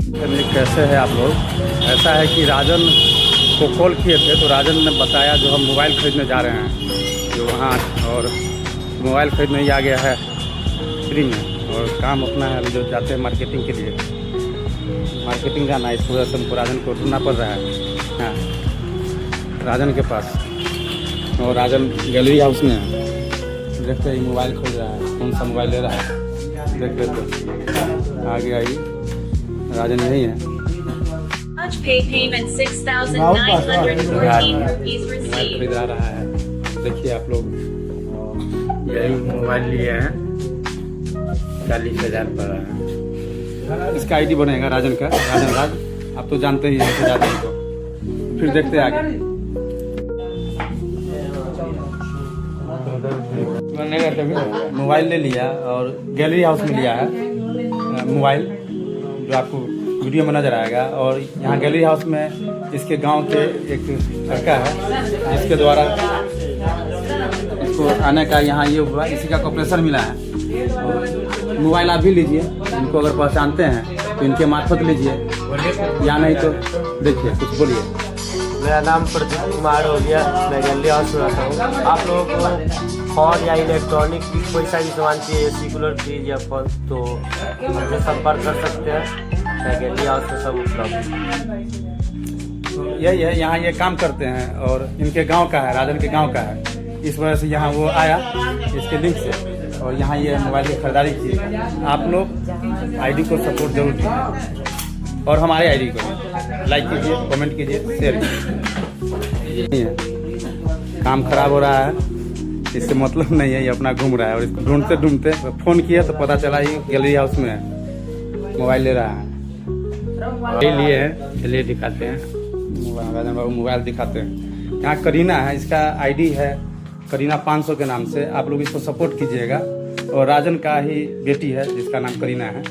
कैसे हैं आप लोग? ऐसा है कि राजन को कॉल किए थे तो राजन ने बताया जो हम मोबाइल खरीदने जा रहे हैं जो वहाँ, और मोबाइल खरीदने ही आ गया है फ्री में, और काम अपना है जो जाते हैं मार्केटिंग के लिए, मार्केटिंग जाना है। इस वजह से हमको राजन को ढूंढना पड़ रहा है। हाँ, राजन के पास, और राजन गैलरी हाउस में है। देखते ही मोबाइल खरीद रहा है, कौन सा मोबाइल ले रहा है देख लेते। आगे आई, राजन यही है। खरीदा रहा है, देखिए आप लोग। यही मोबाइल लिए हैं, 40,000 पर है। इसका आईडी बनेगा राजन का, राजन राज। आप तो जानते ही हैं जाते हैं तो। फिर देखते हैं आगे। मोबाइल ले लिया और गैलरी हाउस में लिया है मोबाइल, जो आपको वीडियो में नजर आएगा। और यहाँ गैलरी हाउस में इसके गांव के एक लड़का है जिसके द्वारा इसको आने का यहाँ ये हुआ, इसी का कॉपरेशन मिला है। मोबाइल आप भी लीजिए, इनको अगर पहचानते हैं तो इनके मार्फत लीजिए, या नहीं तो देखिए। कुछ बोलिए। मेरा नाम प्रदीप कुमार हो गया, मैं गैलरी हाउस में रहता हूँ। आप लोगों को फोन या इलेक्ट्रॉनिक की कोई सा भी सामान चाहिए, एसी कूलर फ्रिज या फोन, तो हमसे संपर्क कर सकते हैं। मैं गैलरी हाउस में सब उपलब्ध। यही है, यहाँ ये काम करते हैं और इनके गांव का है, राजन के गांव का है। इस वजह से यहाँ वो आया इसके लिंक से, और यहाँ ये मोबाइल की खरीदारी की। आप लोग आईडी को सपोर्ट जरूर कीजिए, और हमारे आईडी को लाइक कीजिए, कमेंट कीजिए, शेयर कीजिए। काम खराब हो रहा है, इससे मतलब नहीं है, ये अपना घूम रहा है। और इसको ढूंढते ढूंढते फ़ोन किया तो पता चला ये गैलरी हाउस में है, मोबाइल ले रहा है। ये लिए हैं, चलिए दिखाते हैं। राजन बाबू मोबाइल दिखाते हैं। यहाँ करीना है, इसका आईडी है करीना 500 के नाम से। आप लोग इसको सपोर्ट कीजिएगा। और राजन का ही बेटी है जिसका नाम करीना है,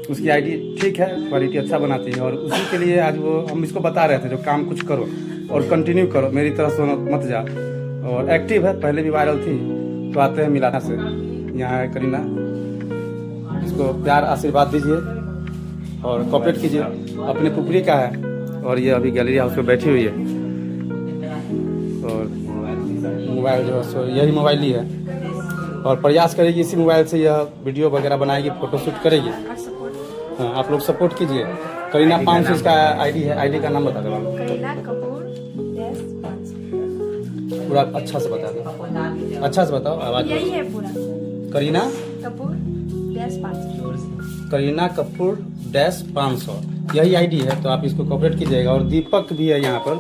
उसकी आईडी ठीक है, क्वालिटी अच्छा बनाती है। और उसी के लिए आज वो हम इसको बता रहे थे जो काम कुछ करो और कंटिन्यू करो, मेरी तरफ से मत जाओ। और एक्टिव है, पहले भी वायरल थी, तो आते हैं मिलाना से। यहाँ है करीना, इसको प्यार आशीर्वाद दीजिए और कोऑपरेट कीजिए। अपने पुपरी का है और ये अभी गैलरी हाउस में बैठी हुई है। और मोबाइल जो है सो यही मोबाइल ली है, और प्रयास करेगी इसी मोबाइल से यह वीडियो वगैरह बनाएगी, फोटोशूट करेगी। हाँ, आप लोग सपोर्ट कीजिए। करीना 500 इसका आईडी है। आईडी का नाम बता दो, पूरा अच्छा से बता दो, अच्छा से बताओ, आवाज। यही है पूरा, करीना कपूर करीना कपूर -500 यही आईडी है। तो आप इसको कोऑपरेट कीजिएगा। और दीपक भी है यहाँ पर,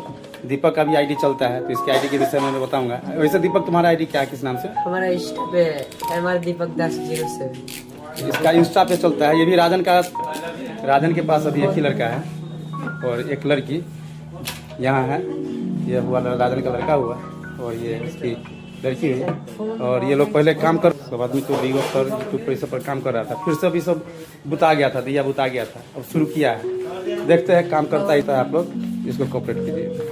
दीपक का भी आईडी चलता है, तो इसके आईडी के विषय में मैं बताऊंगा। वैसे दीपक तुम्हारा आईडी क्या है, किस नाम से? हमारा इंस्टा पे हमारा दीपक 1007। इसका इंस्टा पे चलता है। ये भी राजन का, राजन के पास अभी एक ही लड़का है और एक लड़की यहाँ है। ये हुआ राजन का लड़का हुआ, और ये इसकी लड़की है। और ये लोग पहले काम कर, सब आदमी तो वीडियो पर, यूट्यूब पर, सब पर काम कर रहा था। फिर से अभी सब बुता गया था, दिया बुता गया था, अब शुरू किया है। देखते हैं काम करता ही था। आप लोग इसको कोऑपरेट कीजिए।